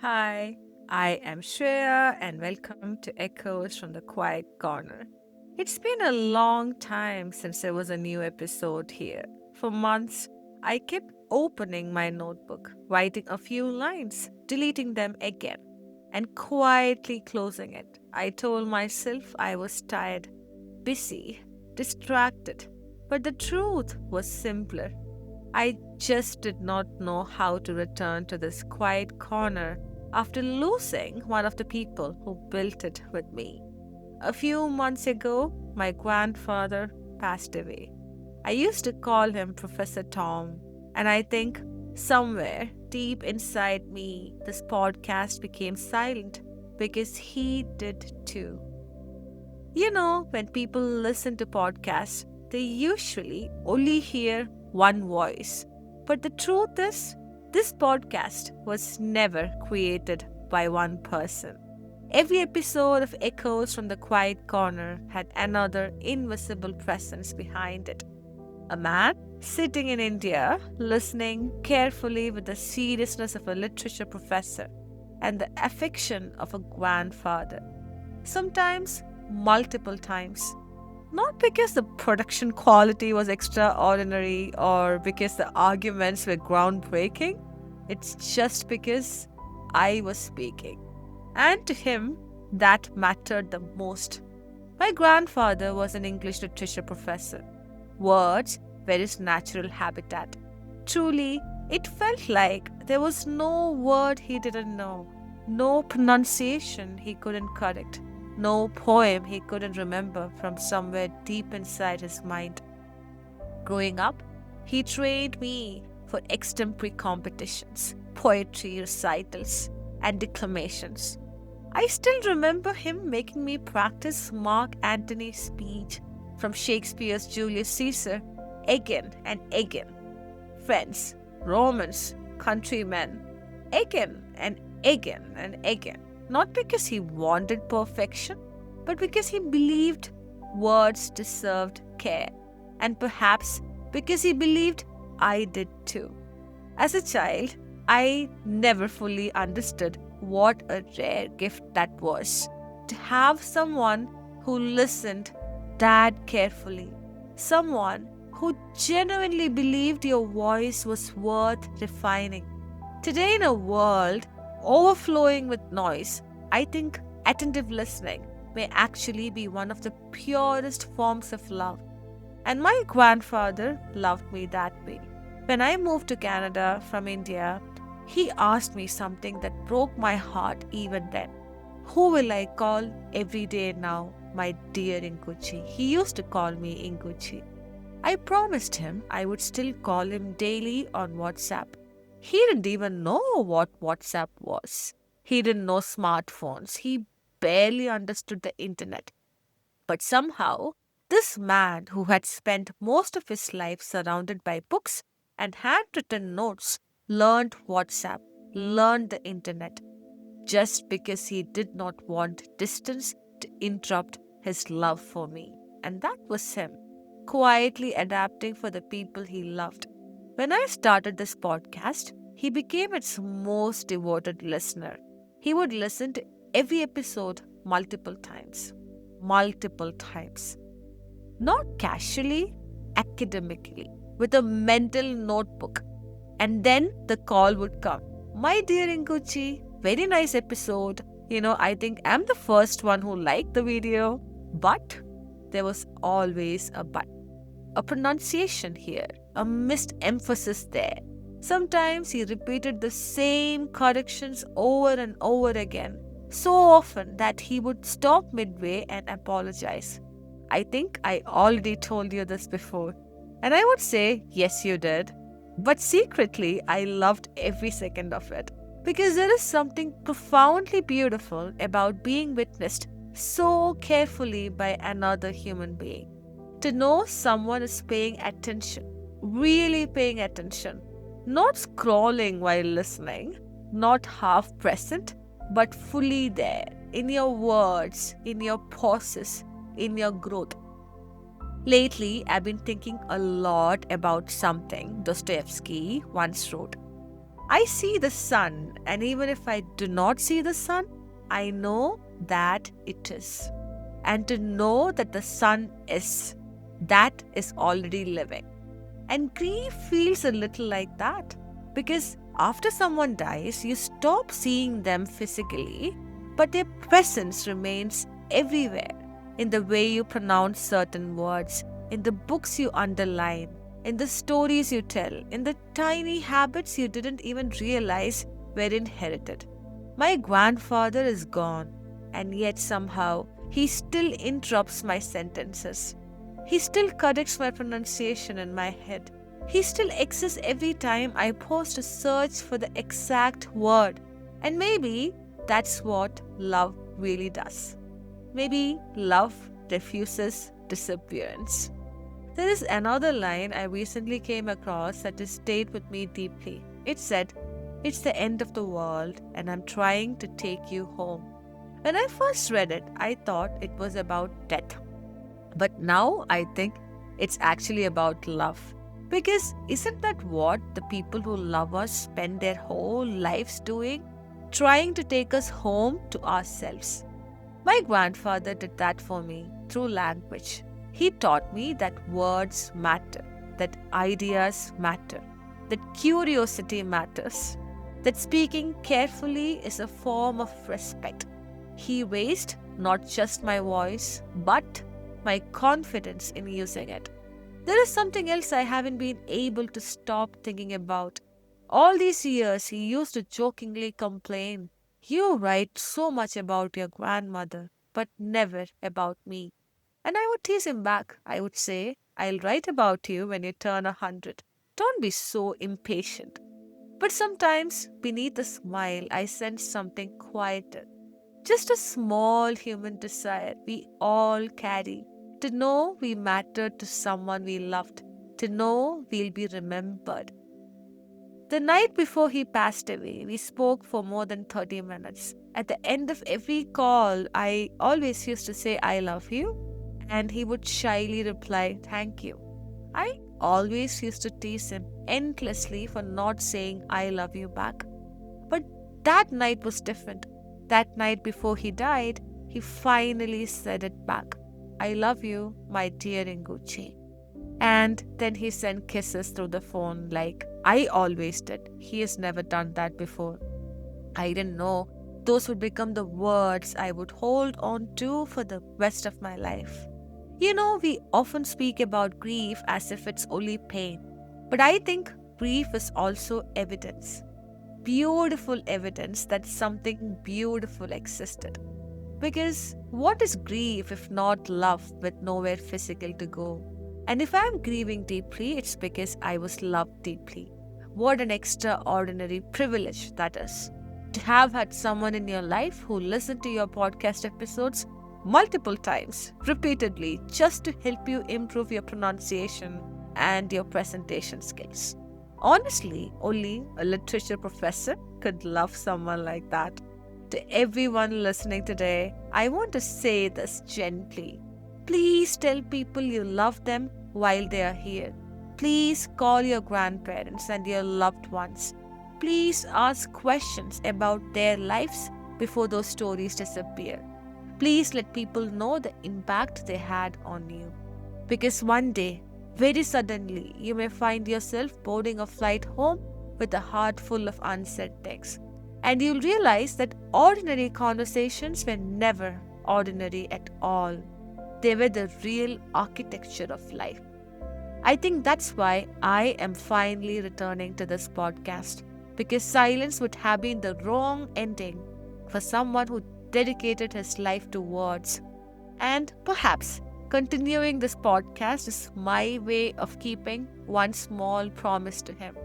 Hi, I am Shreya and welcome to Echoes from the Quiet Corner. It's been a long time since there was a new episode here. For months, I kept opening my notebook, writing a few lines, deleting them again, and quietly closing it. I told myself I was tired, busy, distracted, but the truth was simpler. I just did not know how to return to this quiet corner after losing one of the people who built it with me. A few months ago, my grandfather passed away. I used to call him Professor Tom, and I think somewhere deep inside me, this podcast became silent because he did too. When people listen to podcasts, they usually only hear one voice. But the truth is, this podcast was never created by one person. Every episode of Echoes from the Quiet Corner had another invisible presence behind it. A man sitting in India, listening carefully with the seriousness of a literature professor and the affection of a grandfather. Sometimes multiple times. Not because the production quality was extraordinary or because the arguments were groundbreaking, it's just because I was speaking. And to him, that mattered the most. My grandfather was an English literature professor. Words were his natural habitat. Truly, it felt like there was no word he didn't know, no pronunciation he couldn't correct, no poem he couldn't remember from somewhere deep inside his mind. Growing up, he trained me for extemporary competitions, poetry recitals, and declamations. I still remember him making me practice Mark Antony's speech from Shakespeare's Julius Caesar again and again. Friends, Romans, countrymen, again and again and again. Not because he wanted perfection, but because he believed words deserved care. And perhaps because he believed I did too. As a child, I never fully understood what a rare gift that was. To have someone who listened that carefully, someone who genuinely believed your voice was worth refining. Today, in a world overflowing with noise, I think attentive listening may actually be one of the purest forms of love. And my grandfather loved me that way. When I moved to Canada from India, he asked me something that broke my heart even then. Who will I call every day now, my dear Inguchi? He used to call me Inguchi. I promised him I would still call him daily on WhatsApp. He didn't even know what WhatsApp was. He didn't know smartphones. He barely understood the internet. But somehow, this man who had spent most of his life surrounded by books and handwritten notes learned WhatsApp, learned the internet, just because he did not want distance to interrupt his love for me. And that was him, quietly adapting for the people he loved. When I started this podcast, he became its most devoted listener. He would listen to every episode multiple times. Multiple times. Not casually, academically, with a mental notebook. And then the call would come. My dear Inguchi, very nice episode. I think I'm the first one who liked the video. But there was always a but. A pronunciation here, a missed emphasis there. Sometimes he repeated the same corrections over and over again, so often that he would stop midway and apologize. I think I already told you this before. And I would say, yes, you did. But secretly, I loved every second of it. Because there is something profoundly beautiful about being witnessed so carefully by another human being. To know someone is paying attention, really paying attention, not scrolling while listening, not half present, but fully there, in your words, in your pauses, in your growth. Lately, I've been thinking a lot about something Dostoevsky once wrote. I see the sun, and even if I do not see the sun, I know that it is. And to know that the sun is, that is already living. And grief feels a little like that because after someone dies, you stop seeing them physically, but their presence remains everywhere in the way you pronounce certain words, in the books you underline, in the stories you tell, in the tiny habits you didn't even realize were inherited. My grandfather is gone, and yet somehow he still interrupts my sentences. He still corrects my pronunciation in my head. He still exists every time I pause to search for the exact word. And maybe that's what love really does. Maybe love refuses disappearance. There is another line I recently came across that has stayed with me deeply. It said, "It's the end of the world and I'm trying to take you home." When I first read it, I thought it was about death. But now I think it's actually about love. Because isn't that what the people who love us spend their whole lives doing? Trying to take us home to ourselves. My grandfather did that for me through language. He taught me that words matter, that ideas matter, that curiosity matters, that speaking carefully is a form of respect. He raised not just my voice, but my confidence in using it. There is something else I haven't been able to stop thinking about. All these years, he used to jokingly complain, "You write so much about your grandmother, but never about me." And I would tease him back. I would say, "I'll write about you when you turn 100. Don't be so impatient." But sometimes, beneath the smile, I sense something quieter. Just a small human desire we all carry to know we mattered to someone we loved, to know we'll be remembered. The night before he passed away, we spoke for more than 30 minutes. At the end of every call, I always used to say, "I love you," and he would shyly reply, "Thank you." I always used to tease him endlessly for not saying, "I love you" back. But that night was different. That night before he died, he finally said it back. "I love you, my dear Inguchi." And then he sent kisses through the phone like I always did. He has never done that before. I didn't know those would become the words I would hold on to for the rest of my life. You know, we often speak about grief as if it's only pain. But I think grief is also evidence. Beautiful evidence that something beautiful existed. Because what is grief if not love with nowhere physical to go? And if I'm grieving deeply, it's because I was loved deeply. What an extraordinary privilege that is. To have had someone in your life who listened to your podcast episodes multiple times, repeatedly, just to help you improve your pronunciation and your presentation skills. Honestly, only a literature professor could love someone like that. To everyone listening today, I want to say this gently. Please tell people you love them while they are here. Please call your grandparents and your loved ones. Please ask questions about their lives before those stories disappear. Please let people know the impact they had on you. Because one day, very suddenly, you may find yourself boarding a flight home with a heart full of unsaid things. And you'll realize that ordinary conversations were never ordinary at all. They were the real architecture of life. I think that's why I am finally returning to this podcast, because silence would have been the wrong ending for someone who dedicated his life to words. And perhaps continuing this podcast is my way of keeping one small promise to him: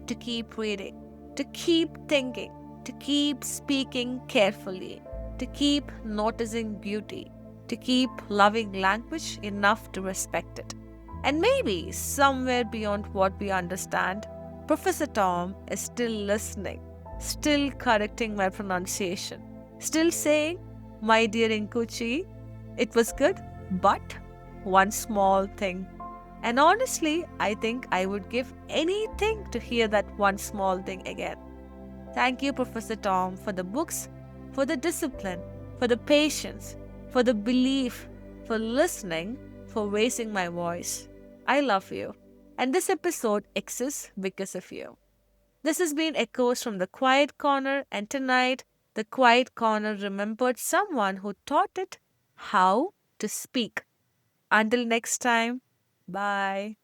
to keep reading, to keep thinking, to keep speaking carefully, to keep noticing beauty, to keep loving language enough to respect it. And maybe somewhere beyond what we understand, Professor Tom is still listening, still correcting my pronunciation, still saying, "My dear Inguchi, it was good, but one small thing." And honestly, I think I would give anything to hear that one small thing again. Thank you, Professor Tom, for the books, for the discipline, for the patience, for the belief, for listening, for raising my voice. I love you. And this episode exists because of you. This has been Echoes from the Quiet Corner, and tonight, the Quiet Corner remembered someone who taught it how to speak. Until next time, bye.